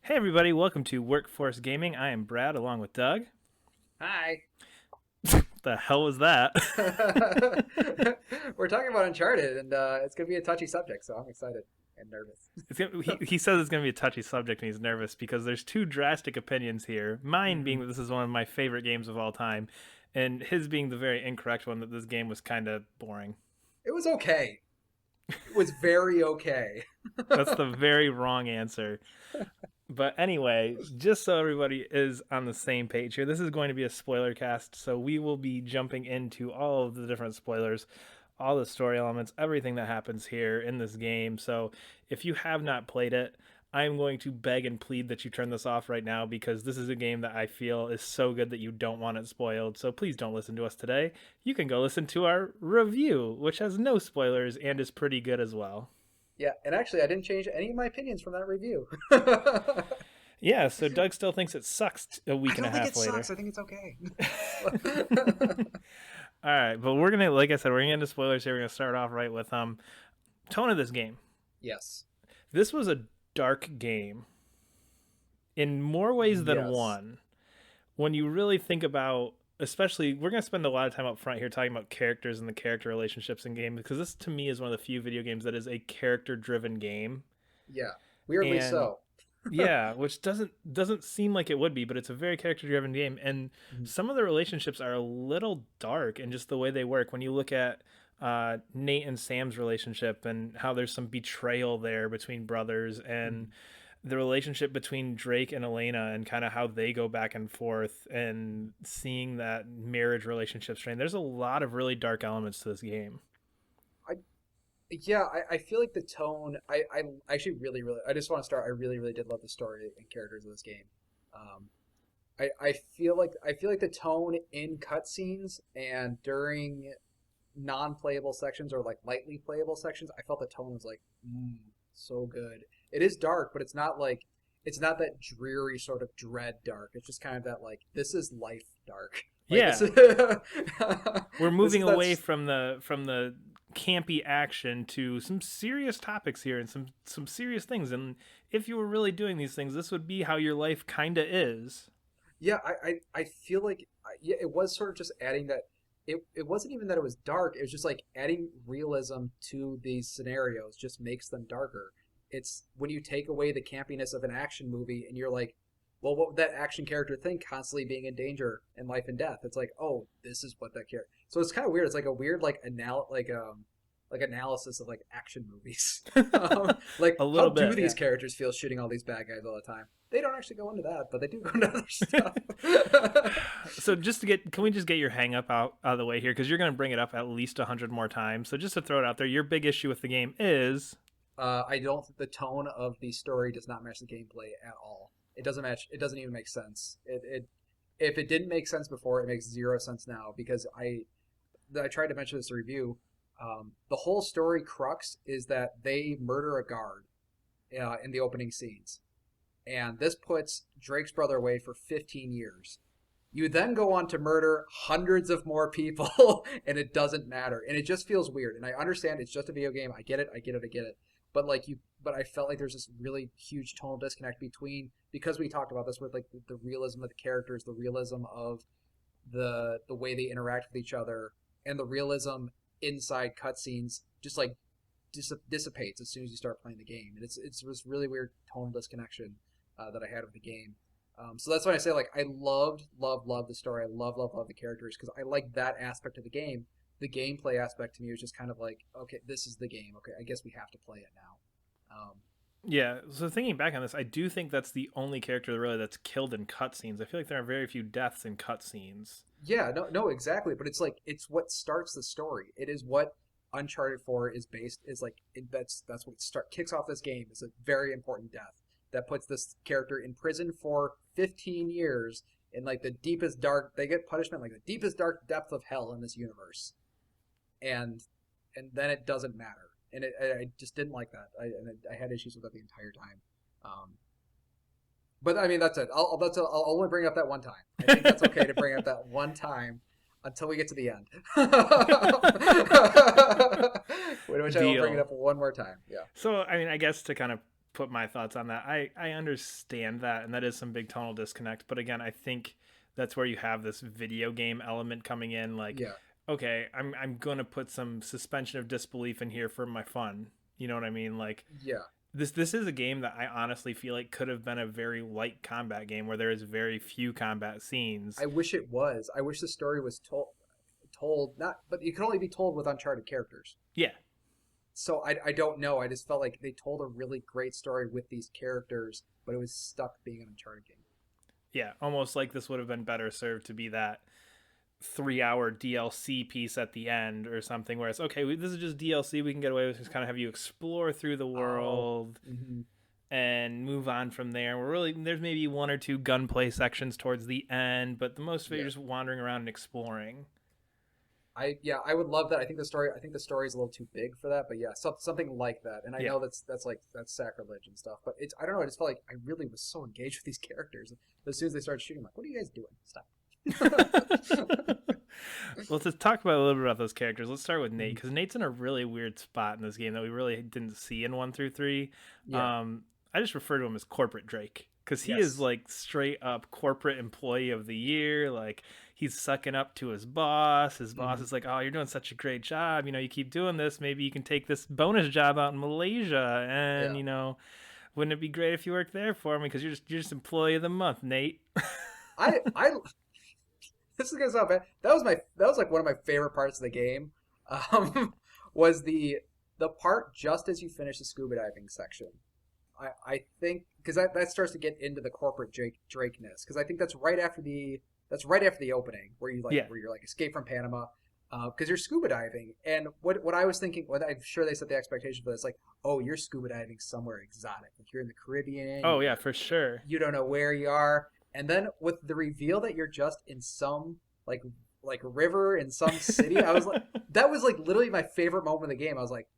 Hey everybody, welcome to Workforce Gaming. I am Brad along with Doug. Hi. The hell was that? We're talking about Uncharted, and it's going to be a touchy subject, so I'm excited and nervous. He says it's going to be a touchy subject and he's nervous because there's two drastic opinions here. Mine being hmm that this is one of my favorite games of all time, and his being the very incorrect one that this game was kind of boring. It was okay. It was very okay. That's the very wrong answer. But anyway, just so everybody is on the same page here, this is going to be a spoiler cast, so we will be jumping into all of the different spoilers, all the story elements, everything that happens here in this game. So if you have not played it, I'm going to beg and plead that you turn this off right now because this is a game that I feel is so good that you don't want it spoiled. So please don't listen to us today. You can go listen to our review, which has no spoilers and is pretty good as well. Yeah, and actually, I didn't change any of my opinions from that review. Yeah, so Doug still thinks it sucks a I week and a don't think half it later. sucks. I think it's okay. All right, but we're gonna, like I said, we're gonna get into spoilers here. We're gonna start off right with tone of this game. Yes. This was a dark game in more ways than Yes. one. When you really think about, especially, we're gonna spend a lot of time up front here talking about characters and the character relationships in games because this to me is one of the few video games that is a character-driven game, Yeah. Weirdly and so. yeah, which doesn't seem like it would be, but it's a very character driven game, and Mhm. some of the relationships are a little dark and just the way they work. When you look at Nate and Sam's relationship and how there's some betrayal there between brothers, and Mhm. the relationship between Drake and Elena and kind of how they go back and forth, and seeing that marriage relationship strain. There's a lot of really dark elements to this game. I Yeah, I feel like the tone. I actually really I just want to start. I really did love the story and characters of this game. Um, I feel like the tone in cutscenes and during non-playable sections or like lightly playable sections, I felt the tone was like so good. It is dark, but it's not that dreary sort of dread dark. It's just kind of that like this is life dark. Like this Yeah, is we're this moving is away that's from the campy action to some serious topics here and some serious things. And if you were really doing these things, this would be how your life kinda is. Yeah, I feel like yeah, it was sort of just adding that it wasn't even that it was dark, it was just like adding realism to these scenarios just makes them darker. It's when you take away the campiness of an action movie and you're like, well, what would that action character think constantly being in danger and life and death? It's like, oh, this is what that character. So it's kind of weird. It's like a weird like analysis of like action movies. Like A how little do bit, yeah. these characters feel shooting all these bad guys all the time? They don't actually go into that, but they do go into other stuff. So just to get, can we just get your hang up out of the way here? Because you're going to bring it up at least 100 more times. So just to throw it out there, your big issue with the game is. I don't think the tone of the story does not match the gameplay at all. It doesn't match. It doesn't even make sense. It if it didn't make sense before, it makes zero sense now because I tried to mention this in review. The whole story crux is that they murder a guard in the opening scenes, and this puts Drake's brother away for 15 years. You then go on to murder hundreds of more people, and it doesn't matter, and it just feels weird. And I understand it's just a video game. I get it. I get it. I get it. But but I felt like there's this really huge tonal disconnect between because we talked about this with like the realism of the characters, the realism of the way they interact with each other, and the realism inside cutscenes just like dissipates as soon as you start playing the game. And it's this really weird tonal disconnection that I had with the game. So that's why I say like I love the story. I love the characters because I like that aspect of the game. The gameplay aspect to me was just kind of like, okay, this is the game. Okay, I guess we have to play it now. Yeah, so thinking back on this, I do think that's the only character really that's killed in cutscenes. I feel like there are very few deaths in cutscenes. Yeah, no, exactly. But it's like it's what starts the story. It is what Uncharted 4 is based. Is like that's what kicks off this game. Is a very important death that puts this character in prison for 15 years in like the deepest dark. They get punishment like the deepest dark depth of hell in this universe, and then it doesn't matter. And I just didn't like that. I had issues with that the entire time. Um, but I mean, that's it. I'll only bring it up that one time. I think that's okay to bring it up that one time until we get to the end. Which I will bring it Deal. up one more time. Yeah. So, I mean, I guess to kind of put my thoughts on that. I understand that, and that is some big tonal disconnect. But again, I think that's where you have this video game element coming in. Like, Yeah, okay, I'm gonna put some suspension of disbelief in here for my fun. You know what I mean? Like, yeah. this is a game that I honestly feel like could have been a very light combat game where there is very few combat scenes. I wish it was. I wish the story was told not, but it could only be told with Uncharted characters. Yeah, So I don't know. I just felt like they told a really great story with these characters, but it was stuck being an Uncharted game. yeah, almost like this would have been better served to be that 3 hour DLC piece at the end or something where it's okay, this is just DLC, we can get away with just kind of have you explore through the Oh, world hmm, and move on from there. We're really, there's maybe one or two gunplay sections towards the end, but the most of it yeah. you're just wandering around and exploring. I would love that. I think the story is a little too big for that, but yeah, something like that. And I Yeah. know that's sacrilege and stuff, but it's I don't know. I just felt like I really was so engaged with these characters. As soon as they started shooting, I'm like, what are you guys doing? Stop. Well, to talk about a little bit about those characters, let's start with Nate Mhm. because Nate's in a really weird spot in this game that we really didn't see in 1 through 3. Yeah. Um, I just refer to him as Corporate Drake because he is Yes. like straight up corporate employee of the year. Like he's sucking up to his boss. His boss Hmm. is like, "Oh, you're doing such a great job. You keep doing this. Maybe you can take this bonus job out in Malaysia, and Yeah. wouldn't it be great if you worked there for me? Because you're just employee of the month, Nate." I this is gonna sound bad. That was like one of my favorite parts of the game. Um, was the part just as you finish the scuba diving section. I think because that starts to get into the corporate Drakeness because I think that's right after the opening Yeah. where you're like escape from Panama because you're scuba diving and what I was thinking what I'm sure they set the expectation for this like oh you're scuba diving somewhere exotic like you're in the Caribbean Oh yeah, for sure. you don't know where you are and then with the reveal that you're just in some like river in some city I was like that was like literally my favorite moment of the game I was like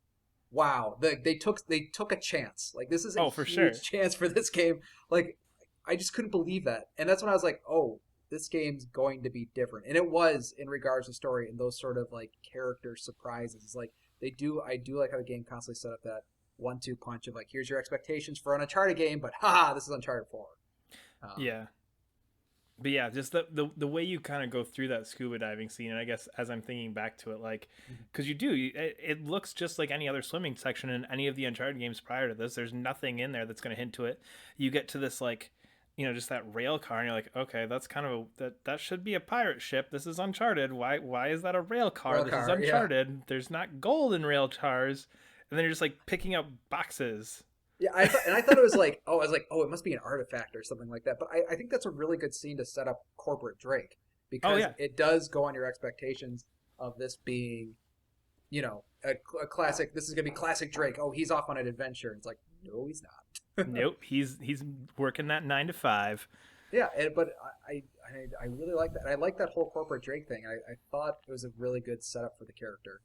wow, they took a chance. Like this is a Oh, for sure. huge chance for this game. Like I just couldn't believe that, and that's when I was like, oh, this game's going to be different, and it was in regards to story and those sort of like character surprises. It's like I do like how the game constantly set up that 1-2 punch of like here's your expectations for an Uncharted game, but haha, this is Uncharted 4. Um, Yeah. But yeah, just the way you kind of go through that scuba diving scene, and I guess as I'm thinking back to it, like, because it looks just like any other swimming section in any of the Uncharted games prior to this. There's nothing in there that's going to hint to it. You get to this like, just that rail car, and you're like, okay, that's kind of that should be a pirate ship. This is Uncharted. Why is that a rail car? rail This is car, yeah. Uncharted. There's not gold in rail cars, and then you're just like picking up boxes. Yeah, I thought it was like, oh, I was like, oh, it must be an artifact or something like that. But I think that's a really good scene to set up corporate Drake Oh because yeah, it does go on your expectations of this being, a classic. This is gonna be classic Drake. Oh, he's off on an adventure. It's like, no, he's not. nope. He's working that 9 to 5. Yeah, but I really like that. I like that whole corporate Drake thing. I thought it was a really good setup for the character.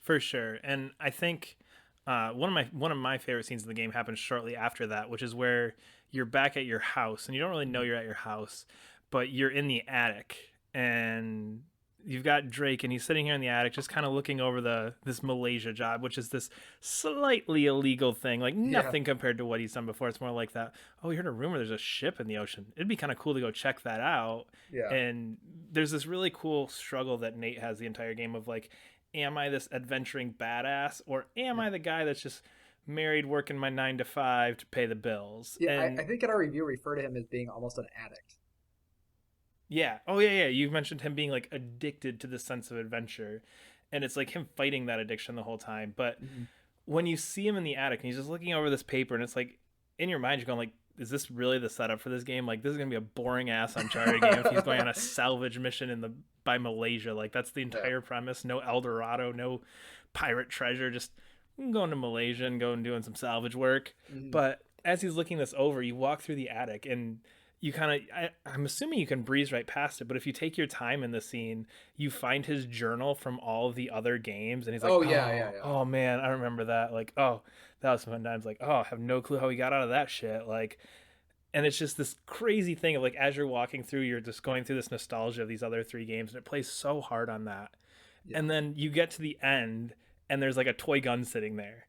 For sure. And I think one of my favorite scenes in the game happens shortly after that, which is where you're back at your house and you don't really know you're at your house, but you're in the attic and you've got Drake and he's sitting here in the attic just kind of looking over this Malaysia job, which is this slightly illegal thing, like Yeah, nothing compared to what he's done before. It's more like that, oh, you heard a rumor there's a ship in the ocean. It'd be kind of cool to go check that out. yeah, And there's this really cool struggle that Nate has the entire game of like, am I this adventuring badass or am yeah. I the guy that's just married working my 9 to 5 to pay the bills? Yeah, I And think in our review we refer to him as being almost an addict. yeah, oh yeah, you mentioned him being like addicted to the sense of adventure, and it's like him fighting that addiction the whole time. But Hmm. when you see him in the attic and he's just looking over this paper, and it's like in your mind you're going like, is this really the setup for this game? Like this is gonna be a boring ass Uncharted game if he's going on a salvage mission in the by Malaysia. Like that's the Yeah. entire premise. No El Dorado, no pirate treasure. Just going to Malaysia and going and doing some salvage work. Hmm. But as he's looking this over, you walk through the attic and you kind of I'm assuming you can breeze right past it, but if you take your time in the scene you find his journal from all of the other games and he's like, Oh yeah, oh, yeah, yeah. oh man, I remember that. Like, oh, that was fun times. Like, oh, I have no clue how he got out of that shit. Like, and it's just this crazy thing of like as you're walking through you're just going through this nostalgia of these other 3 games and it plays so hard on that. Yeah. And then you get to the end and there's like a toy gun sitting there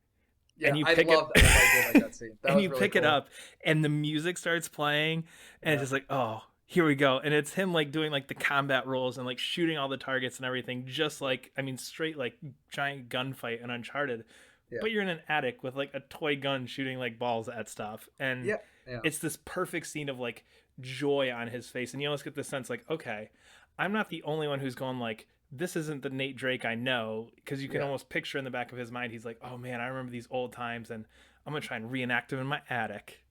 Yeah, and you I pick it loved. I did like that scene. That and was you really pick it cool. up and the music starts playing and it's Yeah, just like, oh, here we go. And it's him like doing like the combat rolls and like shooting all the targets and everything, just like, I mean, straight like giant gunfight in Uncharted. yeah, But you're in an attic with like a toy gun shooting like balls at stuff. And yeah, yeah, it's this perfect scene of like joy on his face. And you almost get the sense like, okay, I'm not the only one who's going like, this isn't the Nate Drake I know, because you can yeah. almost picture in the back of his mind he's like, oh man, I remember these old times and I'm gonna try and reenact them in my attic.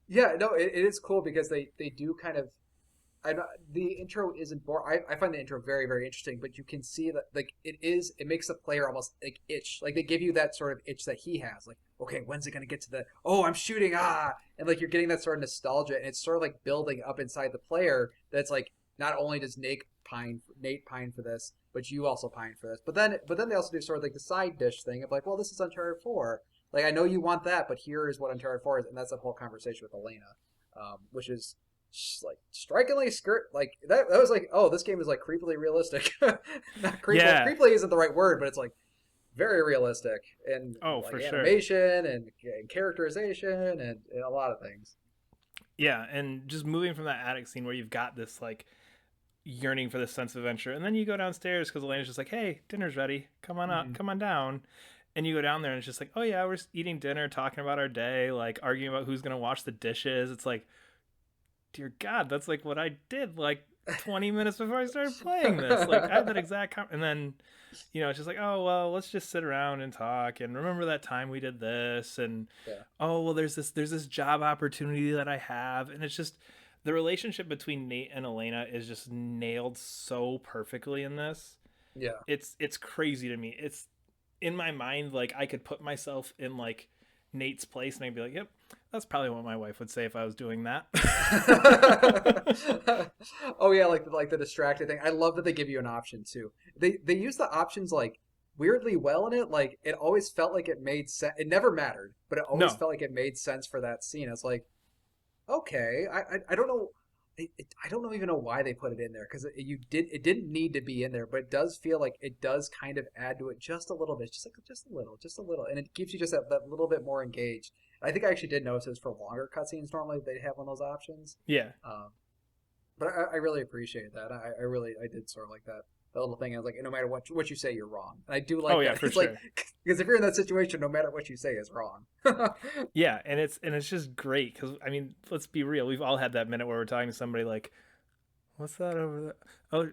Yeah, no, it is cool because they do kind of. I know the intro isn't boring. I find the intro very very interesting, but you can see that like it makes the player almost like itch. Like they give you that sort of itch that he has. Like okay, when's it gonna get to the oh I'm shooting and like you're getting that sort of nostalgia and it's sort of like building up inside the player. That's like not only does Nate pine for this, but you also pine for this. But then they also do sort of like the side dish thing of like well this is Uncharted 4. Like I know you want that, but here is what Uncharted 4 is, and that's a whole conversation with Elena, which is like strikingly skirt like that was like oh this game is like creepily realistic. Not creepily Yeah. creepily isn't the right word but it's like very realistic in Oh, like for sure. animation and characterization and a lot of things. Yeah, and just moving from that attic scene where you've got this like yearning for this sense of adventure, and then you go downstairs because Elena's just like, "Hey, dinner's ready. Come on up. Mm-hmm. Come on down." And you go down there, and it's just like, "Oh yeah, we're eating dinner, talking about our day, like arguing about who's gonna wash the dishes." It's like, dear God, that's like what I did like 20 minutes before I started playing this. Like I had that exact and then it's just like, oh well, let's just sit around and talk and remember that time we did this and Yeah, oh well, there's this job opportunity that I have, and it's just the relationship between Nate and Elena is just nailed so perfectly in this. yeah. It's crazy to me. It's in my mind like I could put myself in like Nate's place and I'd be like, yep, that's probably what my wife would say if I was doing that. Oh yeah, like the distracted thing. I love that they give you an option too. They use the options like weirdly well in it. Like it always felt like it made sense. It never mattered, but it always No. felt like it made sense for that scene. It's like okay, I don't know. I don't even know why they put it in there because it didn't need to be in there, but it does feel like it does kind of add to it just a little bit, just a little, and it keeps you just that little bit more engaged. I think I actually did notice this for longer cutscenes. Normally they have one of those options, Yeah. um, but I really appreciate that. I did sort of like that little thing. I was like, no matter what you say, you're wrong. And I do Oh like yeah, that. for It's like sure. because if you're in that situation, no matter what you say is wrong. Yeah, and it's just great because I mean, let's be real. We've all had that minute where we're talking to somebody like, "What's that over there?" Oh,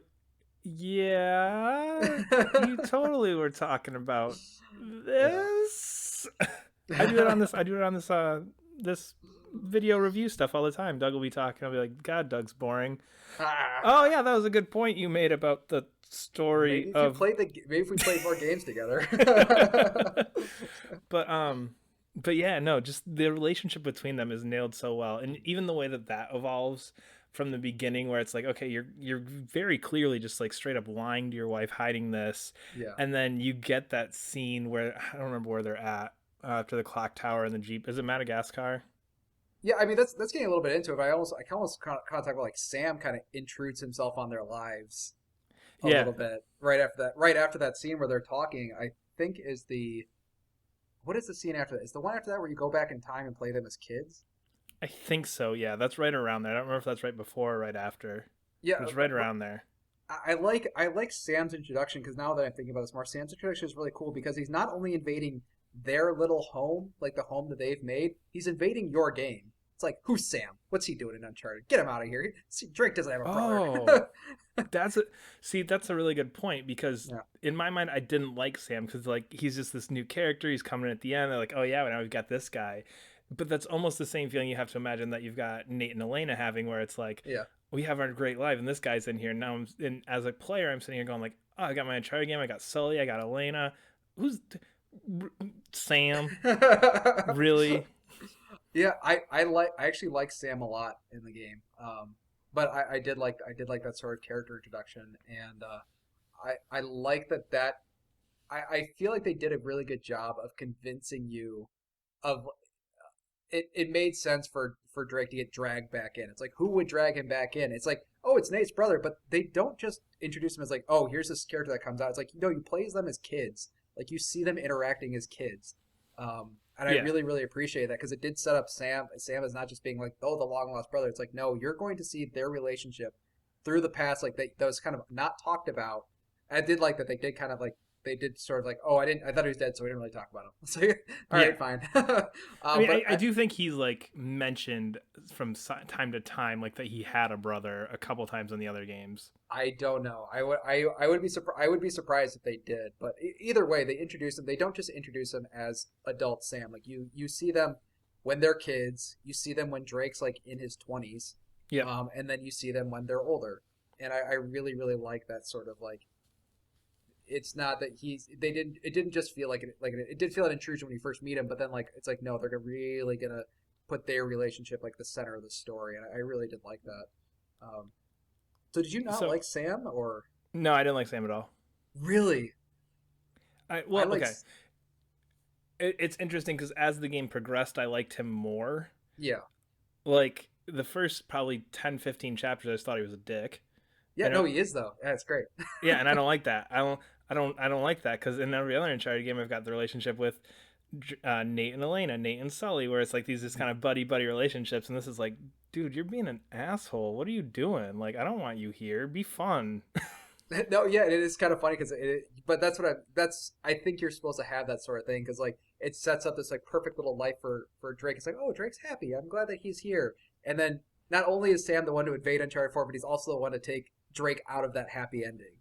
yeah, you totally were talking about Yeah. this. I do it on this. I do it on this video review stuff all the time. Doug will be talking. I'll be like, "God, Doug's boring." Oh yeah, that was a good point you made about the story of Maybe if we played more games together. but but yeah, no, just the relationship between them is nailed so well, and even the way that evolves from the beginning, where it's like, okay, you're very clearly just like straight up lying to your wife, hiding this, Yeah. and then you get that scene where I don't remember where they're at after the clock tower and the jeep. Is it Madagascar? Yeah, I mean that's getting a little bit into it. But I can almost kind of talk about like Sam kind of intrudes himself on their lives a Yeah, little bit right after that scene where they're talking. I think is the what is the scene after that? Is the one after that where you go back in time and play them as kids? I think so. Yeah, that's right around there. I don't remember if that's right before or right after, Yeah, but it's right around there. I like Sam's introduction because now that I'm thinking about this more, Sam's introduction is really cool because he's not only invading their little home, like the home that they've made, he's invading your game. It's like, who's Sam? What's he doing in Uncharted? Get him out of here. Drake doesn't have a brother. Oh, that's a see. That's a really good point because Yeah, in my mind, I didn't like Sam because like he's just this new character. He's coming in at the end. They're like, oh yeah, now we've got this guy. But that's almost the same feeling you have to imagine that you've got Nate and Elena having, where it's like yeah. we have our great life, and this guy's in here. Now, and as a player, I'm sitting here going like, oh, I got my Uncharted game. I got Sully. I got Elena. Who's Sam? Really? Yeah, I actually like Sam a lot in the game. But I did like that sort of character introduction, and I like that I feel like they did a really good job of convincing you of it made sense for Drake to get dragged back in. It's like who would drag him back in? It's like oh, it's Nate's brother, but they don't just introduce him as like oh, here's this character that comes out. It's like no, you play them as kids. Like you see them interacting as kids, And I Yeah. really, really appreciate that because it did set up Sam. Sam is not just being like, oh, the long lost brother. It's like, no, you're going to see their relationship through the past, like that was kind of not talked about. And I did like that they did kind of like they did sort of like, oh, I thought he was dead, so we didn't really talk about him. It's like, all Yeah. right, fine. I mean, But I do think he's like mentioned from time to time, like that he had a brother a couple times in the other games. I don't know. I would be I would be surprised if they did. But either way, they introduce them. They don't just introduce them as adult Sam. Like you see them when they're kids. You see them when Drake's like in his 20s, Yep. and then you see them when they're older. And I really really like that sort of like. It's not that he's they didn't it didn't just feel like it did feel an intrusion when you first meet him, but then like it's like no, they're really gonna put their relationship like the center of the story, and I really did like that. Um, so did you not So like Sam or no, I didn't like Sam at all. really? I like Okay. It's interesting because as the game progressed, I liked him more. yeah. Like the first probably 10, 15 chapters, I just thought he was a dick. Yeah, And no, he is though. Yeah, it's great. yeah, and I don't like that. I don't like that because in every other Uncharted game, I've got the relationship with Nate and Elena, Nate and Sully, where it's like these just kind of buddy buddy relationships, and this is like, dude, you're being an asshole. What are you doing? Like, I don't want you here. Be fun. No, yeah, it is kind of funny because but I think you're supposed to have that sort of thing because like it sets up this like perfect little life for Drake. It's like, oh, Drake's happy. I'm glad that he's here. And then not only is Sam the one to invade Uncharted 4, but he's also the one to take Drake out of that happy ending.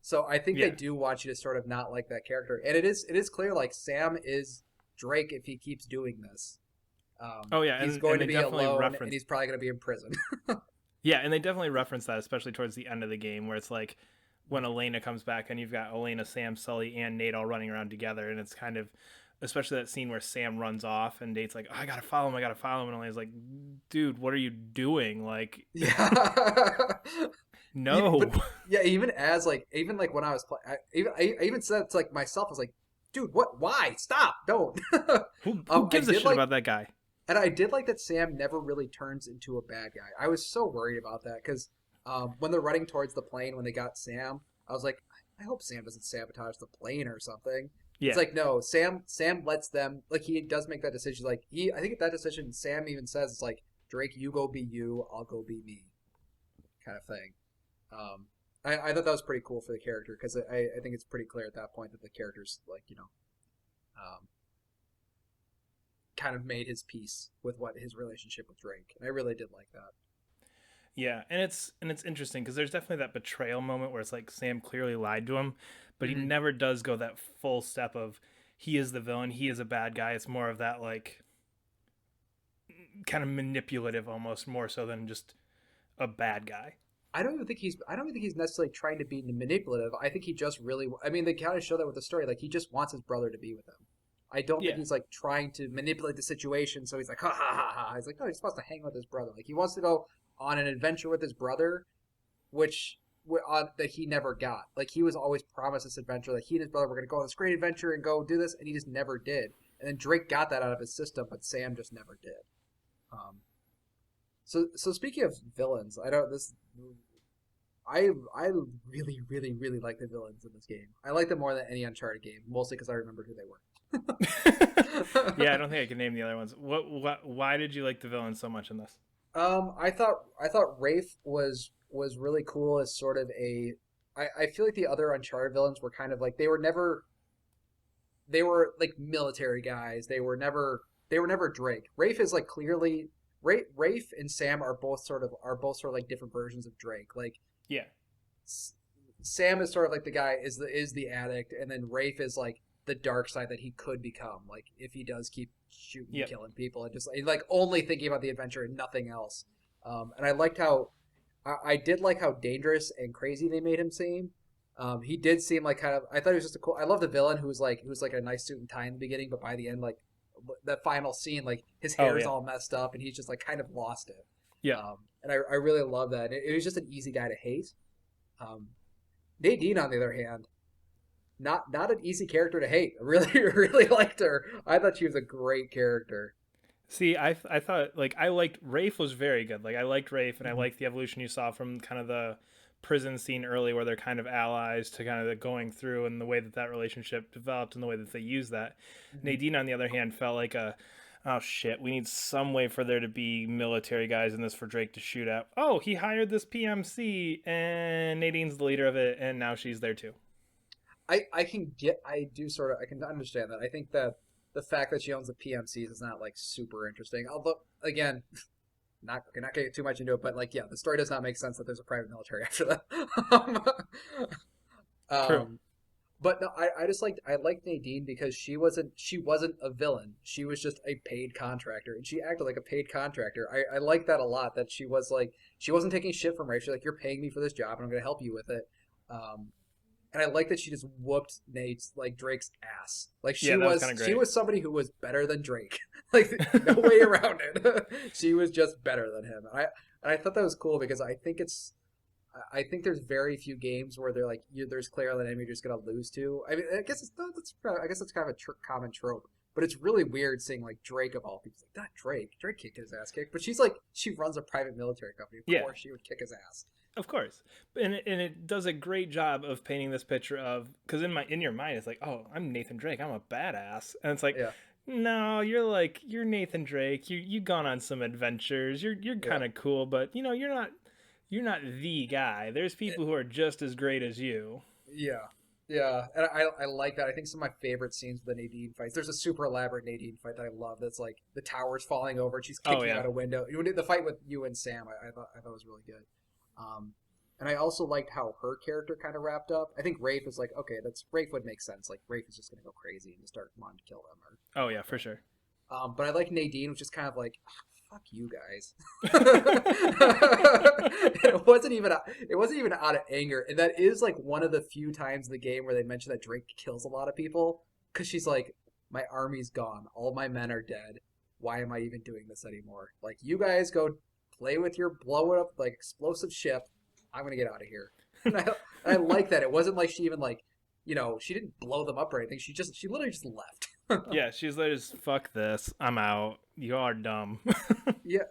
So I think they Yeah. do want you to sort of not like that character, and it is clear like Sam is Drake if he keeps doing this. Oh yeah, He's and going and to they be definitely alone, and reference. he's probably going to be in prison. Yeah, and they definitely reference that, especially towards the end of the game, where it's like when Elena comes back and you've got Elena, Sam, Sully, and Nate all running around together, and it's kind of, especially that scene where Sam runs off and Nate's like, oh, I gotta follow him, and Elena's like, dude, what are you doing? Like, Yeah. no. But yeah, even like when I was playing, I even said it to like myself. I was like, dude, what? Why? Stop! Don't. Who I gives a did shit like, about that guy? and I did like that Sam never really turns into a bad guy. I was so worried about that because when they're running towards the plane when they got Sam, I was like, I hope Sam doesn't sabotage the plane or something. It's Yeah, like no, Sam lets them like he does make that decision. Like I think that decision Sam even says it's like Drake, you go be you, I'll go be me, kind of thing. Um, I thought that was pretty cool for the character because I think it's pretty clear at that point that the character's like um, kind of made his peace with what his relationship with Drake, and I really did like that. yeah, and it's interesting because there's definitely that betrayal moment where it's like Sam clearly lied to him, but he Hmm. never does go that full step of he is the villain, he is a bad guy. It's more of that like kind of manipulative almost more so than just a bad guy. I don't even think he's necessarily trying to be manipulative. I think he just really. I mean, they kind of show that with the story. Like he just wants his brother to be with him. I don't think Yeah, he's like trying to manipulate the situation. So he's like, ha ha ha ha. He's like, no, he's supposed to hang with his brother. Like he wants to go on an adventure with his brother, which that he never got. Like he was always promised this adventure. Like he and his brother were going to go on this great adventure and go do this, and he just never did. And then Drake got that out of his system, but Sam just never did. Um, so speaking of villains, I don't this. I really really really like the villains in this game. I like them more than any Uncharted game, mostly because I remembered who they yeah. I were. don't think I can name the other ones. What? Why did you like the villain so much in this? I thought Rafe was really cool as sort of a. I feel like the other Uncharted villains were kind of like they were like military guys. They were never Drake. Rafe is like clearly Rafe and Sam are both sort of like different versions of Drake. Like Yeah, Sam is sort of like the guy is the addict, and then Rafe is like the dark side that he could become, like if he does keep shooting and yep, killing people and just like only thinking about the adventure and nothing else. And I liked how I did like how dangerous and crazy they made him seem. He did seem like kind of. I thought he was just a cool. I love the villain who was like a nice suit and tie in the beginning, but by the end, like the final scene, like his oh hair is yeah, all messed up and he's just like kind of lost it. yeah. And I really love that. It was just an easy guy to hate. Um, Nadine, on the other hand, not an easy character to hate. I really really liked her. I thought she was a great character. See, I thought like I liked Rafe was very good. Like I liked Rafe and I Mhm. liked the evolution you saw from kind of the prison scene early where they're kind of allies to kind of going through, and the way that relationship developed and the way that they use that. Mhm. Nadine, on the other hand, felt like oh shit, we need some way for there to be military guys in this for Drake to shoot at. Oh, he hired this PMC, and Nadine's the leader of it, and now she's there too. I can understand that. I think that the fact that she owns the PMCs is not like super interesting. Although again, not getting too much into it, but like yeah, the story does not make sense that there's a private military after that. um, True. um, but no, I liked Nadine because she wasn't a villain. She was just a paid contractor, and she acted like a paid contractor. I like that a lot. That she wasn't taking shit from Ray. She's like, you're paying me for this job, and I'm going to help you with it. Um, and I like that she just whooped Drake's ass. Like Yeah, that was kind of she great. was somebody who was better than Drake. Like no way around it. She was just better than him. And I thought that was cool because I think there's very few games where they're like there's clearly an enemy you're just gonna lose to. I mean, I guess that's kind of a common trope. But it's really weird seeing like Drake of all people. Like not Drake. Drake kicked his ass kicked, but she runs a private military company. Of Yeah, course, she would kick his ass. of course, and it does a great job of painting this picture of, because in your mind it's like, oh, I'm Nathan Drake, I'm a badass, and it's like, Yeah, no, you're Nathan Drake, you've gone on some adventures, you're yeah. kind of cool, but you're not the guy. There's people who are just as great as you. Yeah, yeah, and I like that. I think some of my favorite scenes with the Nadine fights. There's a super elaborate Nadine fight that I love. That's like the tower's falling over and she's Oh kicking yeah, out a window. The fight with you and Sam, I thought was really good. And I also liked how her character kind of wrapped up. I think Rafe is like, okay, that's Rafe would make sense. Like Rafe is just gonna go crazy and just start wanting to kill them or oh yeah, for something. sure. But I like Nadine, which is kind of like, fuck you guys. It wasn't even out of anger, and that is like one of the few times in the game where they mention that Drake kills a lot of people because she's like, my army's gone, all my men are dead. Why am I even doing this anymore? Like you guys go play with your blow it up like explosive ship. I'm gonna get out of here. And I like that. It wasn't like she even like, she didn't blow them up or anything. She literally just left. Yeah, she's like, just fuck this, I'm out. You are dumb. Yeah,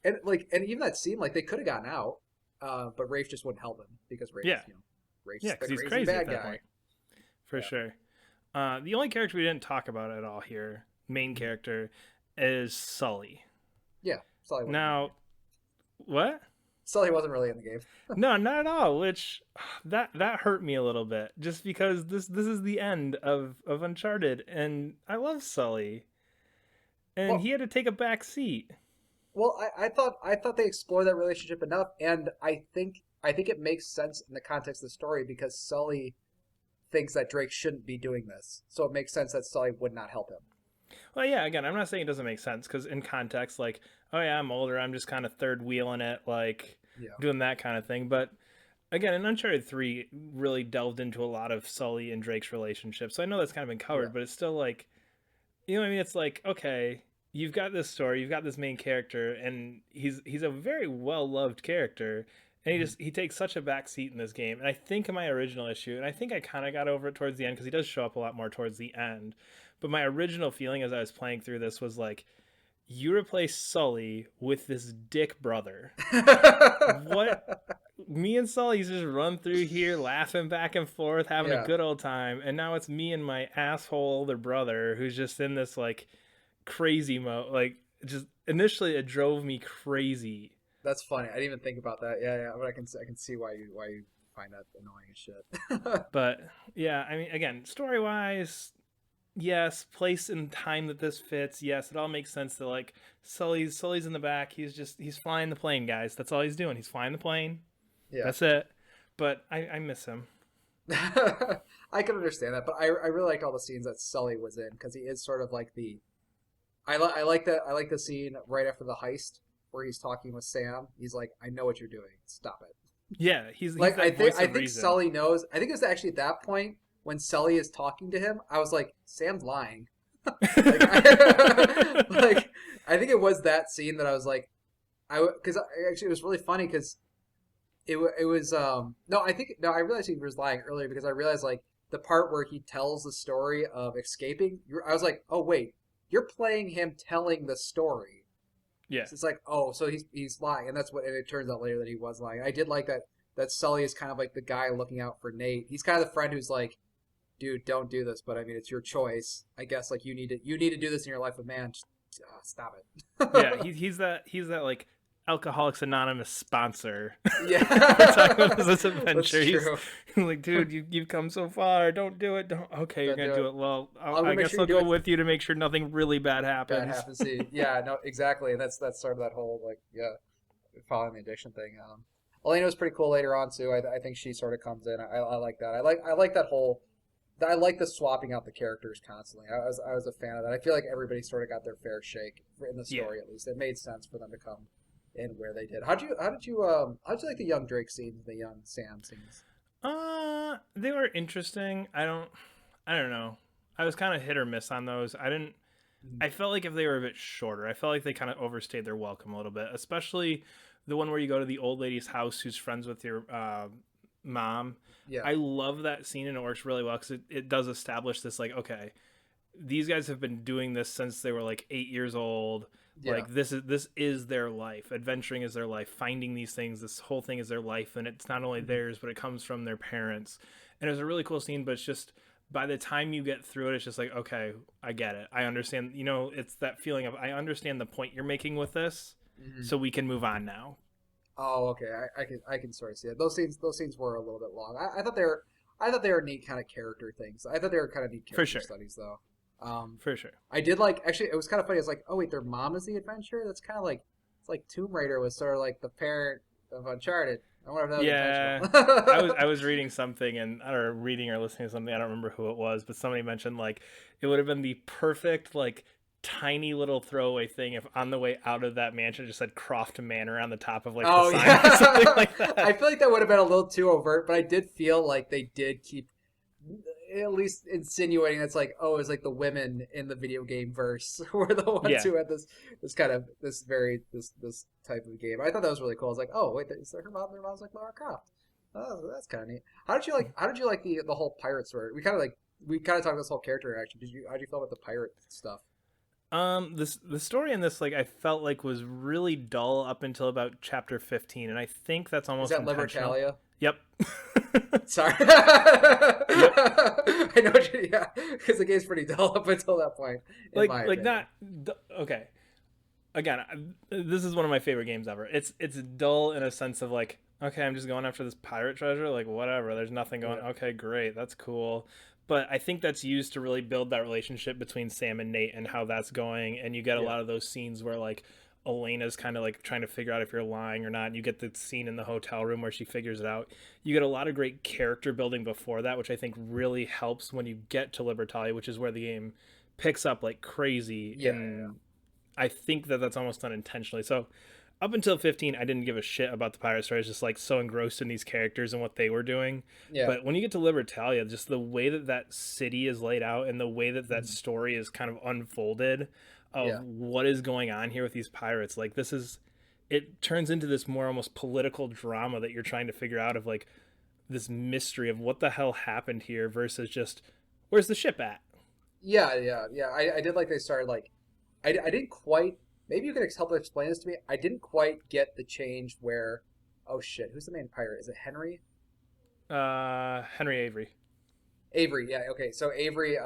and even that scene, like they could have gotten out, but Rafe just wouldn't help him because Yeah, Rafe's yeah, the because he's crazy crazy at bad that guy. point, for Yeah, sure. The only character we didn't talk about at all here, main Mhm. character, is Sully. Yeah. Sully wasn't in the Now, game. what? Sully wasn't really in the game. No, not at all. Which that hurt me a little bit, just because this is the end of Uncharted, and I love Sully, and Well, he had to take a back seat. I thought they explored that relationship enough, and I think it makes sense in the context of the story because Sully thinks that Drake shouldn't be doing this, so it makes sense that Sully would not help him. Well, yeah, again, I'm not saying it doesn't make sense, because in context, like, oh yeah, I'm older, I'm just kind of third wheeling it, like Yeah. doing that kind of thing. But again, in Uncharted 3 really delved into a lot of Sully and Drake's relationship. So I know that's kind of been Yeah. covered, but it's still like, you know what I mean? It's like, okay, you've got this story, you've got this main character, and he's a very well loved character, and Mhm. he takes such a back seat in this game. And I think in my original issue, and I think I kind of got over it towards the end because he does show up a lot more towards the end. But my original feeling as I was playing through this was like, you replace Sully with this dick brother. What? Me and Sully just run through here laughing back and forth, having a Yeah, good old time, and now it's me and my asshole older brother who's just in this like crazy mode. Like, just initially it drove me crazy. that's funny. I didn't even think about that. Yeah, yeah, but I can see why you find that annoying as shit. But yeah, I mean, again, story wise, yes, place and time that this fits, yes, it all makes sense that like Sully's in the back. He's flying the plane, guys. That's all he's doing. He's flying the plane. Yeah. That's it. But I miss him. I can understand that, but I really liked all the scenes that Sully was in because he is sort of like the I like the scene right after the heist where he's talking with Sam. He's like, "I know what you're doing. Stop it." Yeah, he's Like that voice I of think reason. Sully knows. I think it was actually at that point when Sully is talking to him. I was like, "Sam's lying." Like like I think it was that scene that I was like, because actually it was really funny because it was no I think no I realized he was lying earlier because I realized like the part where he tells the story of escaping. I was like, oh wait, you're playing him telling the story. Yeah. So it's like, oh, so he's lying, and that's what. And it turns out later that he was lying. I did like that that Sully is kind of like the guy looking out for Nate. He's kind of the friend who's like, dude, don't do this, but I mean, it's your choice. I guess like you need to do this in your life, but man, just, stop Yeah, it. he's that like Alcoholics Anonymous sponsor. We're talking about Yeah, this that's adventure. He's true. like, dude, you've come so far. Don't do it. Don't. Okay, you're Don't gonna do do it. it. Well, I'm I gonna make guess sure you I'll do go it. with you to make sure nothing really bad Bad happens. happens to you. Yeah, no, exactly. And that's sort of that whole like following the addiction thing. Elena was pretty cool later on too. I think she sort of comes in. I like that. I like that whole. I like the swapping out the characters constantly. I was a fan of that. I feel like everybody sort of got their fair shake in the Yeah. story at least. It made sense for them to come in where they did. How'd you like the young Drake scenes, the young Sam scenes? They were interesting. I don't know. I was kind of hit or miss on those. I didn't. Mhm. I felt like if they were a bit shorter, I felt like they kind of overstayed their welcome a little bit, especially the one where you go to the old lady's house who's friends with your mom. Yeah, I love that scene and it works really well because it does establish this like, okay, these guys have been doing this since they were like 8 years old. yeah. Like this is their life. Adventuring is their life. Finding these things, this whole thing is their life, and it's not only Mhm. theirs, but it comes from their parents. And it was a really cool scene, but it's just by the time you get through it, it's just like, okay, I get it. I understand. It's that feeling of I understand the point you're making with this, Mhm. so we can move on now. Oh, okay. I can sort of see it. Those scenes were a little bit long. I thought they were neat kind of character things. I thought they were kind of neat For character sure. studies though. Um, For sure. I did like actually it was kind of funny. It's like, oh wait, their mom is the adventurer. That's kind of like it's like Tomb Raider was sort of like the parent of Uncharted. I wonder if that was Yeah. I was intentional. I was reading something and or reading or listening to something, I don't remember who it was, but somebody mentioned like it would have been the perfect like tiny little throwaway thing if on the way out of that mansion it just said Croft Manor on the top of like the Oh sign or something yeah, like I that. feel like that would have been a little too overt, but I did feel like they did keep at least insinuating that's like, oh, it's like the women in the video game verse were the ones Yeah. who had this kind of this type of game. I thought that was really cool. I was like, oh wait, is that her mom? Her mom's like Lara Croft. Oh, that's kind of neat. How did you like the whole pirate story? We kind of talked about this whole character interaction. How did you feel about the pirate stuff? This the story in this like I felt like was really dull up until about chapter 15 and I think that's Is almost that intentional. Libertalia? Yep. Sorry. Yep. I know what you, yeah, because the game's pretty dull up until that point, in Like my like opinion. not okay. Again, this is one of my favorite games ever. It's dull in a sense of like, okay, I'm just going after this pirate treasure, like whatever. There's nothing going. Yeah, Okay, great, that's cool. But I think that's used to really build that relationship between Sam and Nate and how that's going. And you get a yeah, lot of those scenes where like Elena's kind of like trying to figure out if you're lying or not. And you get the scene in the hotel room where she figures it out. You get a lot of great character building before that, which I think really helps when you get to Libertalia, which is where the game picks up like crazy. yeah, yeah, And I think that that's almost done intentionally. So up until 15, I didn't give a shit about the pirate story. I was just like so engrossed in these characters and what they were doing. yeah, But when you get to Libertalia, just the way that that city is laid out and the way that that mhm, story is kind of unfolded of yeah, what is going on here with these pirates, like it turns into this more almost political drama that you're trying to figure out of like this mystery of what the hell happened here versus just where's the ship at. yeah, yeah, yeah. I did like they started like I didn't quite. Maybe you can help explain this to me. I didn't quite get the change where. Oh shit! Who's the main pirate? Is it Henry? Henry Avery. Avery. Yeah. Okay. So Avery.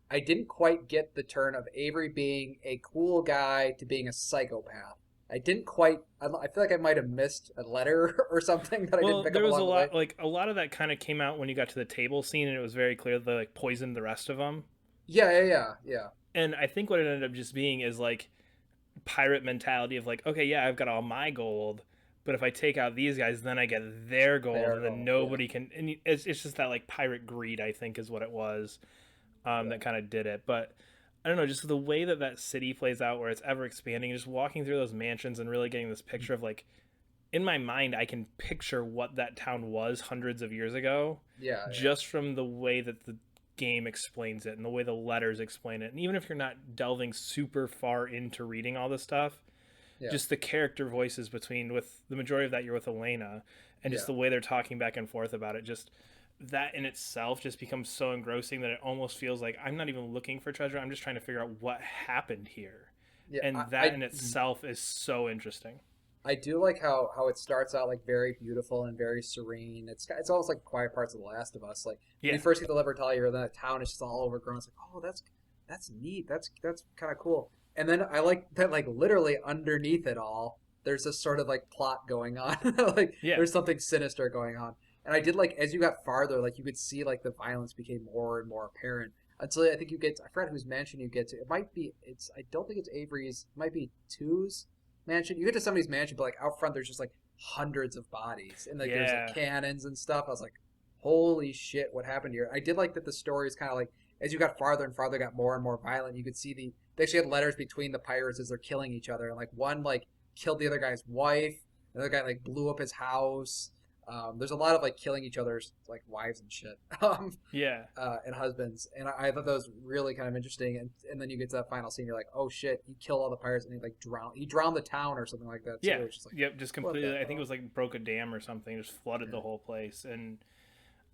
I didn't quite get the turn of Avery being a cool guy to being a psychopath. I didn't quite. I feel like I might have missed a letter or something that I didn't Well, pick up there was along the way. a lot of that kind of came out when you got to the table scene, and it was very clear they like poisoned the rest of them. Yeah. Yeah. Yeah. Yeah. And I think what it ended up just being is like pirate mentality of like, okay, yeah, I've got all my gold, but if I take out these guys, then I get their gold, There. and then Oh. Yeah. nobody can. And it's just that like pirate greed, I think, is what it was Yeah. that kind of did it. But I don't know, just the way that that city plays out, where it's ever expanding, just walking through those mansions and really getting this picture of like in my mind, I can picture what that town was hundreds of years ago Yeah. Yeah. just from the way that the game explains it and the way the letters explain it. And even if you're not delving super far into reading all this stuff, Yeah. just the character voices between with the majority of that you're with Elena and just Yeah. the way they're talking back and forth about it, just that in itself just becomes so engrossing that it almost feels like I'm not even looking for treasure. I'm just trying to figure out what happened here. Yeah. And that in itself is so interesting. I do like how it starts out like very beautiful and very serene. It's almost like Quiet Parts of The Last of Us. Like when Yeah, you first get the Libertalia, then the town is just all overgrown. It's like, oh, that's neat. That's kind of cool. And then I like that like literally underneath it all, there's this sort of like plot going on. Like yeah, there's something sinister going on. And I did like as you got farther, like you could see like the violence became more and more apparent until I think you get to, I forgot whose mansion you get to. It might be it's I don't think it's Avery's. It might be Two's mansion. You get to somebody's mansion, but like out front, there's just like hundreds of bodies, and like there's like yeah, cannons and stuff. I was like, holy shit, what happened here? I did like that the story is kind of like as you got farther and farther, got more and more violent. You could see they actually had letters between the pirates as they're killing each other, and like one like killed the other guy's wife, another guy like blew up his house. There's a lot of like killing each other's like wives and shit. yeah. And husbands. And I thought that was really kind of interesting. And then you get to that final scene, you're like, oh shit, he killed all the pirates and he like drowned. He drowned the town or something like that too. Yeah. It's just like, Yep. Just what completely. the I think it hell? was like broke a dam or something, just flooded the Yeah. whole place. And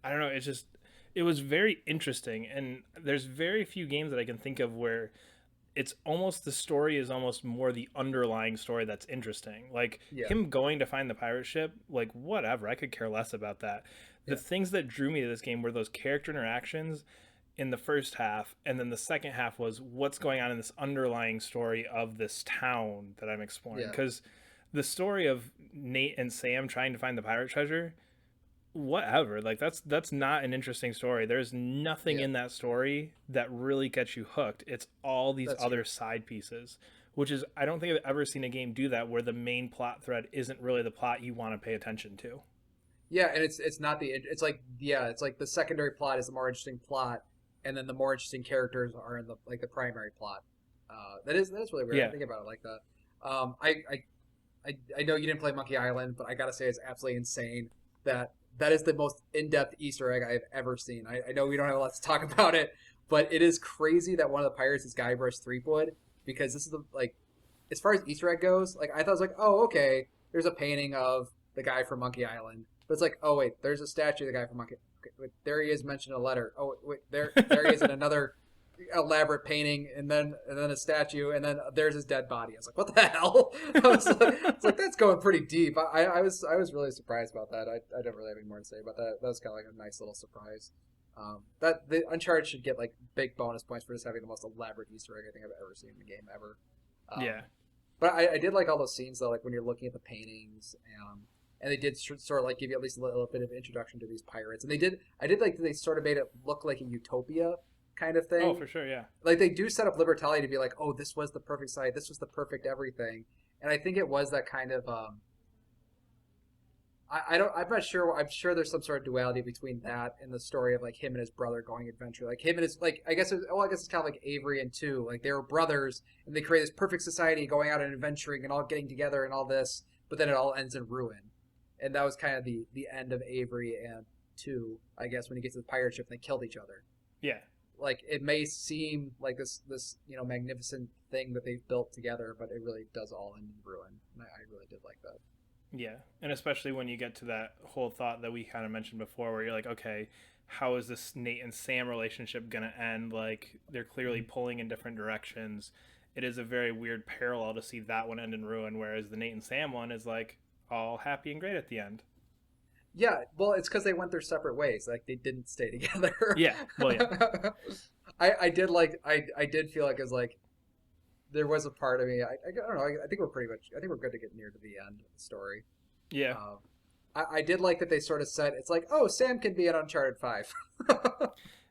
I don't know. It's just, it was very interesting. And there's very few games that I can think of where it's almost the story is almost more the underlying story that's interesting. Like Yeah. him going to find the pirate ship, like whatever. I could care less about that. The Yeah. things that drew me to this game were those character interactions in the first half, and then the second half was what's going on in this underlying story of this town that I'm exploring. Yeah. Because the story of Nate and Sam trying to find the pirate treasure, whatever, like that's not an interesting story. There's nothing Yeah. in that story that really gets you hooked. It's all these That's true. other side pieces, which is I don't think I've ever seen a game do that where the main plot thread isn't really the plot you want to pay attention to. Yeah. And it's not it's like, yeah, it's like the secondary plot is the more interesting plot. And then the more interesting characters are in the, like the primary plot. That is really weird. I Yeah, didn't think about it like that. I know you didn't play Monkey Island, but I gotta say it's absolutely insane that that is the most in-depth Easter egg I've ever seen. I know we don't have a lot to talk about it, but it is crazy that one of the pirates is Guybrush Threepwood because this is the like as far as Easter egg goes, like I thought it was like, oh okay, there's a painting of the guy from Monkey Island, but it's like, oh wait, there's a statue of the guy from Monkey. Okay, wait, there he is mentioned in a letter. Oh wait, there he is in another elaborate painting, and then a statue, and then there's his dead body. I was like, what the hell? I was like that's going pretty deep. I was really surprised about that. I don't really have any more to say about that. That was kind of like a nice little surprise. That the Uncharted should get like big bonus points for just having the most elaborate Easter egg I think I've ever seen in a game ever. yeah, But I did like all those scenes though, like when you're looking at the paintings, and they did sort of like give you at least a little bit of introduction to these pirates, and I did like they sort of made it look like a utopia kind of oh thing. for sure, yeah, Like they do set up Libertalia to be like, oh, this was the perfect site, this was the perfect everything, and I think it was that kind of. I don't. I'm not sure. I'm sure there's some sort of duality between that and the story of like him and his brother going adventure. Like him and his like. I guess. I guess it's kind of like Avery and Two. Like they were brothers and they create this perfect society, going out and adventuring and all getting together and all this. But then it all ends in ruin. And that was kind of the end of Avery and Two. I guess when he gets to the pirate ship, and they killed each other. yeah, Like it may seem like this magnificent thing that they've built together, but it really does all end in ruin. And I really did like that. yeah. And especially when you get to that whole thought that we kind of mentioned before, where you're like, okay, how is this Nate and Sam relationship gonna end? Like they're clearly pulling in different directions. It is a very weird parallel to see that one end in ruin, whereas the Nate and Sam one is like all happy and great at the end. Yeah, well, it's because they went their separate ways. Like they didn't stay together. Yeah, well, yeah, I did like I did feel like it was like there was a part of me. I don't know. I think we're pretty much. I think we're good to get near to the end of the story. yeah, Um, I did like that they sort of said it's like, oh, Sam can be in Uncharted 5.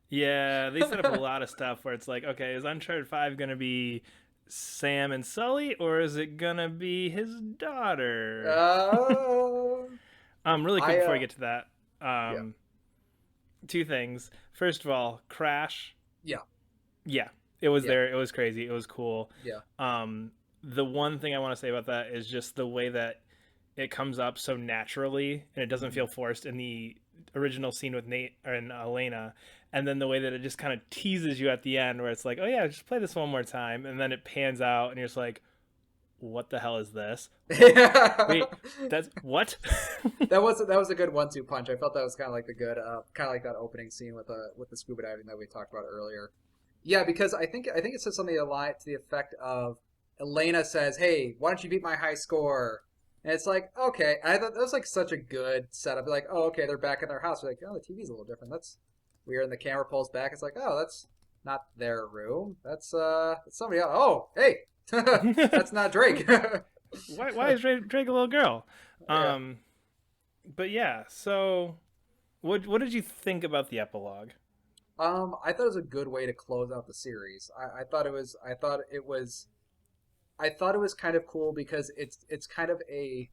yeah. They set up a lot of stuff where it's like, okay, is Uncharted 5 gonna be Sam and Sully, or is it gonna be his daughter? uh, Really quick I before I get to that, yeah um, two things. First of all, Crash. yeah Yeah, it was yeah there. It was crazy. It was cool. yeah The one thing I want to say about that is just the way that it comes up so naturally and it doesn't mhm. feel forced in the original scene with Nate and Elena, and then the way that it just kind of teases you at the end, where it's like, oh yeah, just play this one more time, and then it pans out, and you're just like, what the hell is this? Yeah. Wait, that's what? That was a good one-two punch. I felt that was kind of like the good, kind of like that opening scene with the scuba diving that we talked about earlier. Yeah, because I think it says something a lot to the effect of Elena says, "Hey, why don't you beat my high score?" And it's like, okay. And I thought that was like such a good setup. Like, oh, okay, they're back in their house. We're like, oh, the TV's a little different. That's weird. And the camera pulls back. It's like, oh, that's not their room. That's somebody else. Oh, hey, that's not Drake. Why is Drake a little girl? Yeah. Um, but yeah. So, what did you think about the epilogue? I thought it was a good way to close out the series. I thought it was. I thought it was kind of cool because it's kind of a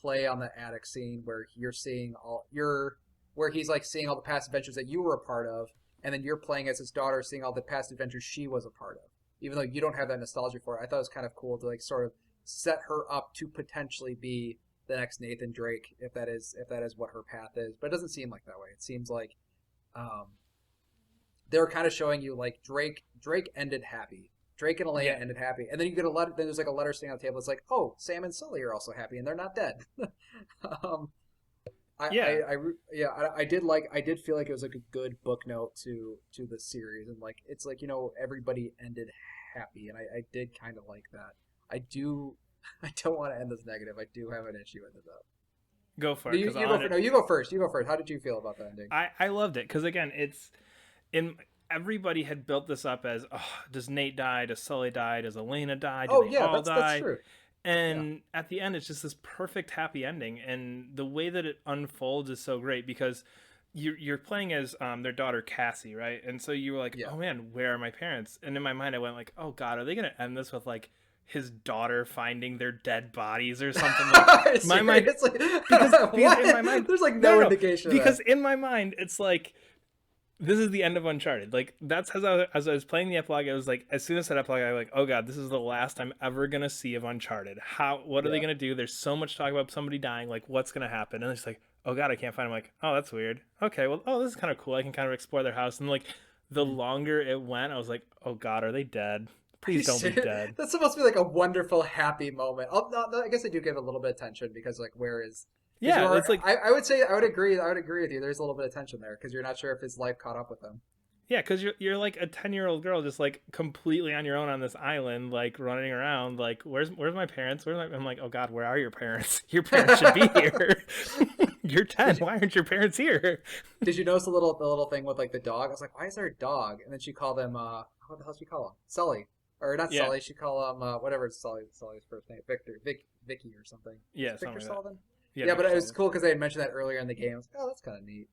play on the attic scene where you're seeing all you're where he's like seeing all the past adventures that you were a part of, and then you're playing as his daughter, seeing all the past adventures she was a part of. Even though you don't have that nostalgia for it, I thought it was kind of cool to like sort of set her up to potentially be the next Nathan Drake, if that is what her path is. But it doesn't seem like that way. It seems like um, they were kind of showing you like Drake ended happy. Drake and Elena Yeah, ended happy, and then you get a letter. Then there's like a letter sitting on the table. It's like, oh, Sam and Sully are also happy, and they're not dead. um, yeah, yeah, I did feel like it was like a good book note to the series, and like it's like everybody ended happy, and I did kind of like that. I do. I don't want to end this negative. I do have an issue with it though. go for No, it because you go for, no, you go first. You go first. How did you feel about the ending? I loved it because again, it's in everybody had built this up as, oh, does Nate die? Does Sully die? Does Elena die? Do Oh they yeah, all that's die? true. Yeah. And at the end, it's just this perfect happy ending, and the way that it unfolds is so great because you're playing as their daughter Cassie, right? And so you were like, Yeah. oh man, where are my parents? And in my mind, I went like, oh god, are they gonna end this with like his daughter finding their dead bodies or something? Like my mind, Seriously? because in What? my mind, There's like no no no, indication of because that. in my mind, it's like this is the end of Uncharted. Like that's as I was playing the epilogue, I was like, as soon as that epilogue, I was like, oh god, this is the last I'm ever gonna see of Uncharted. What are they Yeah. gonna do? There's so much talk about somebody dying. Like, what's gonna happen? And it's like, oh god, I can't find. I'm like, oh, that's weird. Okay, well, oh, this is kind of cool. I can kind of explore their house. And like, the Mm. longer it went, I was like, oh god, are they dead? Are you Please don't be serious? dead. That's supposed to be like a wonderful, happy moment. No, I guess I do give it a little bit of tension because, like, where is? Because you Yeah, are. it's like I would say I would agree. I would agree with you. There's a little bit of tension there because you're not sure if his life caught up with him. yeah, because you're like a 10-year-old girl just like completely on your own on this island, like running around. Like, where's my parents? I'm like, oh god, where are your parents? Your parents should be here. You're 10. Did you, Why aren't your parents here? did you notice the little thing with like the dog? I was like, why is there a dog? And then she called him. What the hell did she call him? Sully, or not Yeah, Sully? She call him whatever Sully's first name, Victor, Vicky or something. Is yeah, it Victor something like that. Sullivan? Yeah, Yeah, but Victor it was Sullivan. cool because they had mentioned that earlier in the game. I was like, oh, that's kind of neat.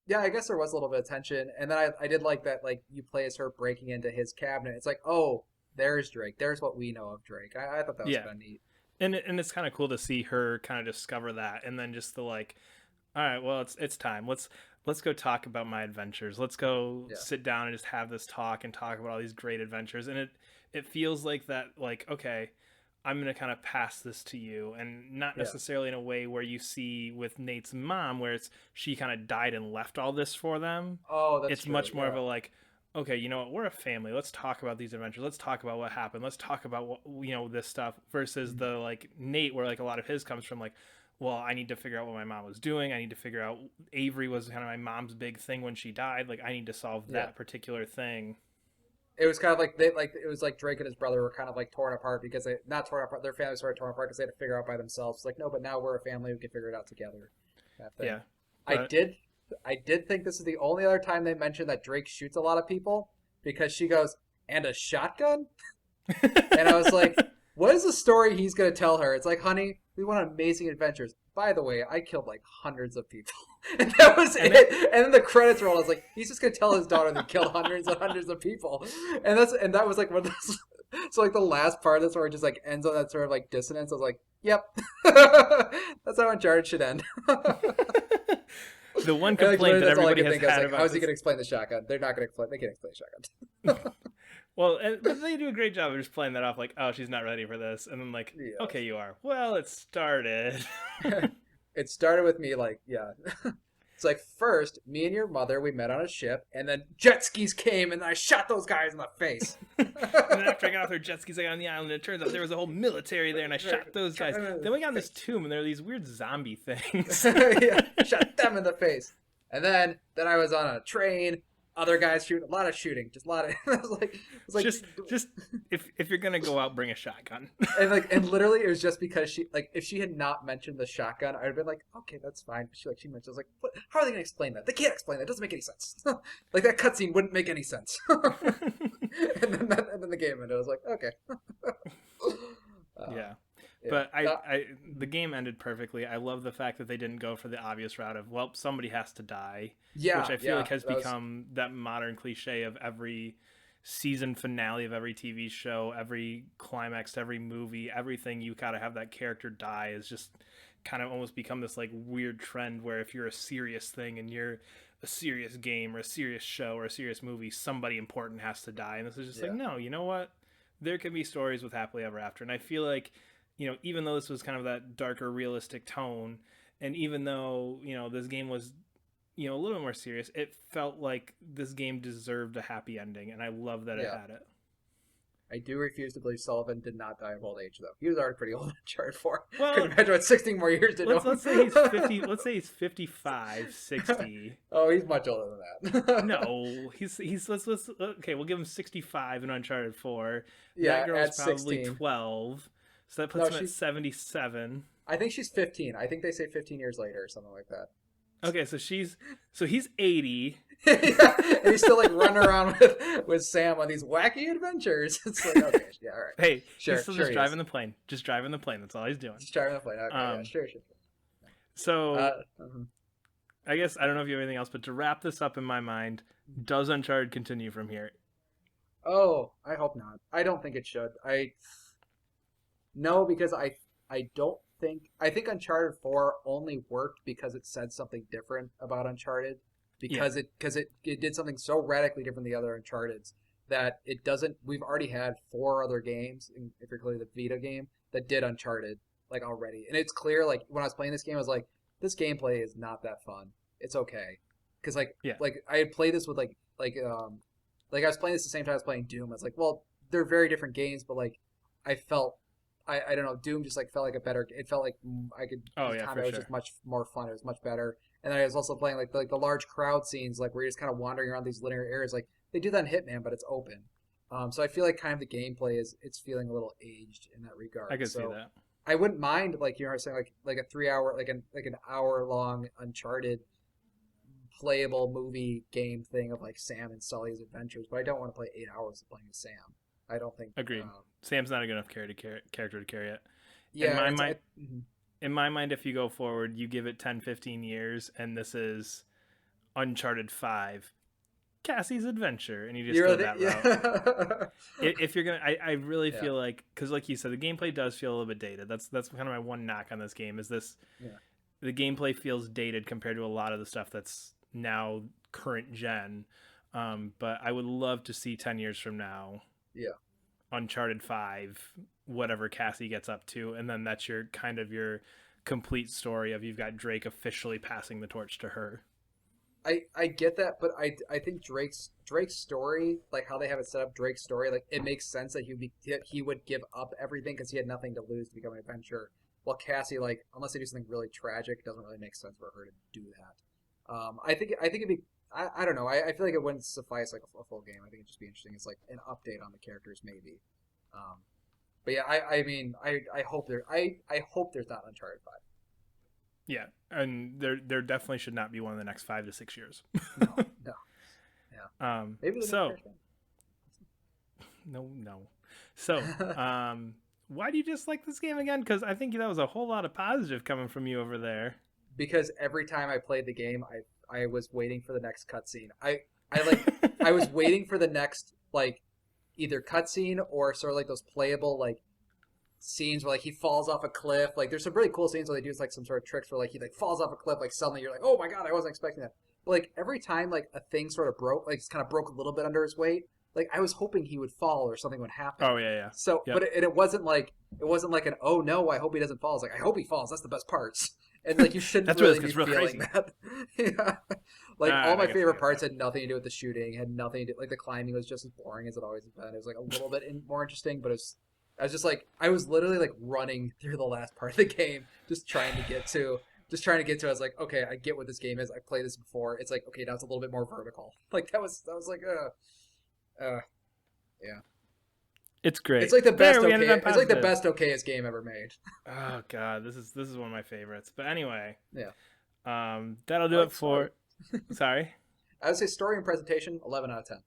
Yeah, I guess there was a little bit of tension, and then I did like that. Like you play as her breaking into his cabinet. It's like, oh, there's Drake. There's what we know of Drake. I thought that was Yeah, kind of neat. and it's kind of cool to see her kind of discover that, and then just the like, all right, well, it's time. Let's go talk about my adventures. Let's go Yeah, sit down and just have this talk and talk about all these great adventures. And it feels like that, like, okay, I'm gonna kind of pass this to you, and not yeah. necessarily in a way where you see with Nate's mom, where it's she kind of died and left all this for them. Oh, that's It's true. much more of Yeah, a like, okay, you know what, we're a family. Let's talk about these adventures. Let's talk about what happened. Let's talk about what this stuff versus Mhm. the like Nate, where like a lot of his comes from like, well, I need to figure out what my mom was doing. I need to figure out Avery was kind of my mom's big thing when she died. Like I need to solve yeah. that particular thing. It was kind of like it was like Drake and his brother were kind of like torn apart because they not torn apart. Their families were torn apart because they had to figure out by themselves. It's like no, but now we're a family. We can figure it out together. That thing. Yeah, I but did I did think this is the only other time they mentioned that Drake shoots a lot of people because she goes, and a shotgun? And I was like, what is the story he's going to tell her? It's like, honey, we went on amazing adventures. By the way, I killed like hundreds of people. And that was and it, it. And then the credits rolled. I was like, he's just going to tell his daughter that he killed hundreds and hundreds of people. And that was like one of those. So like the last part of this where it just like ends on that sort of like dissonance. I was like, yep. That's how Uncharted should end. the one And like complaint literally, that that's all I everybody could has think. I was had like, how about is he this. going to explain the shotgun? They're not going to explain. They can't explain shotgun. Well, but they do a great job of just playing that off like, oh, she's not ready for this, and then like, okay, you are. Well, it started. Yes. It started with me like, yeah. It's like first, me and your mother, we met on a ship, and then jet skis came, and I shot those guys in the face. And then after I got off their jet skis, I got on the island, and it turns out there was a whole military there, and I shot those guys. Then we got in this tomb, and there are these weird zombie things. Yeah, shot them in the face. And then I was on a train, other guys shooting, a lot of shooting, just a lot of. It was like just if you're gonna go out, bring a shotgun. and literally it was just because she like if she had not mentioned the shotgun, I'd have been like, okay, that's fine. But she mentioned, I was like, what, how are they gonna explain that? They can't explain that. It doesn't make any sense. Like that cutscene wouldn't make any sense. And then the game ended. I was like, okay. Yeah. Yeah. But the game ended perfectly. I love the fact that they didn't go for the obvious route of, well, somebody has to die, Yeah, which I feel like has that was, become that modern cliche of every season finale of every TV show, every climax to every movie, everything you gotta have that character die is just kind of almost become this like weird trend where if you're a serious thing and you're a serious game or a serious show or a serious movie, somebody important has to die. And this is just like, no, you know what? There can be stories with happily ever after. And I feel like, even though this was kind of that darker, realistic tone, and even though, this game was, a little more serious, it felt like this game deserved a happy ending. And I love that it had it. I do refuse to believe Sullivan did not die of old age, though. He was already pretty old in Uncharted 4. Well, couldn't imagine what 16 more years did. Let's say he's 50. Let's say he's 55, 60. Oh, he's much older than that. No, he's let's okay. We'll give him 65 in Uncharted 4. Yeah, that girl's at probably 16. 12, so that puts him at 77. I think she's 15. I think they say 15 years later or something like that. Okay, so he's 80. Yeah, and he's still like running around with Sam on these wacky adventures. It's like, okay, yeah, all right. Hey, sure, he's still just driving the plane. Just driving the plane. That's all he's doing. Just driving the plane. Okay, yeah, sure. So, I guess I don't know if you have anything else, but to wrap this up in my mind, does Uncharted continue from here? Oh, I hope not. I don't think it should. No, because I don't think I think Uncharted 4 only worked because it said something different about Uncharted. Because it did something so radically different than the other Uncharted's that it doesn't. We've already had 4 other games, if you're including the Vita game, that did Uncharted like already, and it's clear. Like when I was playing this game, I was like, this gameplay is not that fun. It's okay, because like I had played this with like I was playing this at the same time I was playing Doom. I was like, well, they're very different games, but like I felt. I don't know. Doom just like felt like a better. It felt like I could. Oh yeah, for sure. It was just much more fun. It was much better. And then I was also playing like the large crowd scenes, like where you're just kind of wandering around these linear areas. Like they do that in Hitman, but it's open. So I feel like kind of the gameplay it's feeling a little aged in that regard. I could see that. I wouldn't mind like I was saying like a 3 hour like an hour long Uncharted playable movie game thing of like Sam and Sully's adventures, but I don't want to play 8 hours of playing as Sam. I don't think. Agreed. Sam's not a good enough character to carry it. Yeah. In my mind, if you go forward, you give it 10, 15 years, and this is Uncharted 5, Cassie's Adventure, and you just go that route. If you're going to, I really feel like, because like you said, the gameplay does feel a little bit dated. That's kind of my one knock on this game, is this, the gameplay feels dated compared to a lot of the stuff that's now current gen. But I would love to see 10 years from now. Yeah. Uncharted 5, whatever Cassie gets up to, and then that's your kind of your complete story of you've got Drake officially passing the torch to her. I get that, but I think Drake's story, like how they have it set up, Drake's story, like it makes sense that he would give up everything because he had nothing to lose to become an adventurer. While Cassie, like unless they do something really tragic, it doesn't really make sense for her to do that. I think it'd be. I don't know. I feel like it wouldn't suffice like a full game. I think it'd just be interesting. It's like an update on the characters, maybe. But yeah, I mean, I hope I hope there's not Uncharted 5. Yeah, and there definitely should not be one in the next 5 to 6 years. No. Yeah. Maybe so. No. So, why do you dislike this game again? Because I think that was a whole lot of positive coming from you over there. Because every time I played the game, I was waiting for the next cutscene. I was waiting for the next like either cutscene or sort of like those playable like scenes where like he falls off a cliff. Like there's some really cool scenes where they do like some sort of tricks where like he like falls off a cliff. Like suddenly you're like, oh my god, I wasn't expecting that. But like every time like a thing sort of broke, like it's kind of broke a little bit under his weight. Like I was hoping he would fall or something would happen. Oh yeah. So, yep. But it wasn't like an oh no, I hope he doesn't fall. It's like I hope he falls. That's the best parts. And like you shouldn't That's really be feeling crazy. that. Yeah. Like all my favorite parts had nothing to do with the shooting, had nothing to do, like the climbing was just as boring as it always has been. It was like a little bit more interesting, but I was just like I was literally like running through the last part of the game, just trying to get to just trying to get to. I was like, okay, I get what this game is. I played this before. It's like, okay, now it's a little bit more vertical. Like that was like, yeah. It's great. It's like the There, best we ended okay. on It's like the positive. best okayest game ever made. Oh god, this is one of my favorites. But anyway, Yeah, that'll I do like it the story. for. Sorry. I would say story and presentation, 11 out of 10.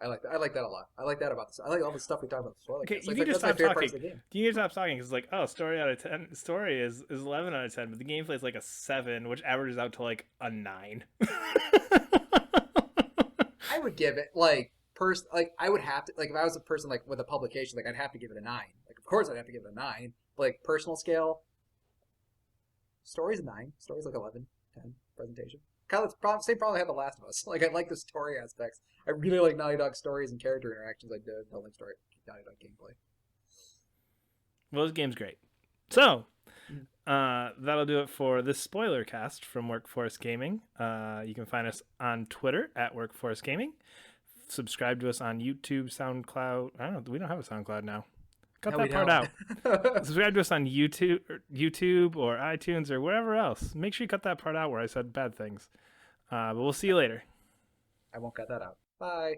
I like that. I like that a lot. I like that about this. I like all the stuff we talk about. Okay, Spoilercast. you Like need to that's my stop favorite parts talking. of the game. You need to stop talking because like, oh, story out of 10. Story is 11 out of 10, but the gameplay is like a 7, which averages out to like a 9. I would give it like I would have to like if I was a person like with a publication like I'd have to give it a 9. Like of course I'd have to give it a 9. But, like personal scale, story's a 9. Story's like 11, 10. Presentation. Kind of same problem I had The Last of Us. Like I like the story aspects. I really like Naughty Dog stories and character interactions. I don't like story Naughty Dog gameplay. Well, this game's great. So, that'll do it for this spoiler cast from Workforce Gaming. You can find us on Twitter at Workforce Gaming. Subscribe to us on YouTube, SoundCloud. I don't know. We don't have a SoundCloud now. Cut No, that we part don't. out. Subscribe to us on YouTube or iTunes or wherever else. Make sure you cut that part out where I said bad things. But we'll see you later. I won't cut that out. Bye.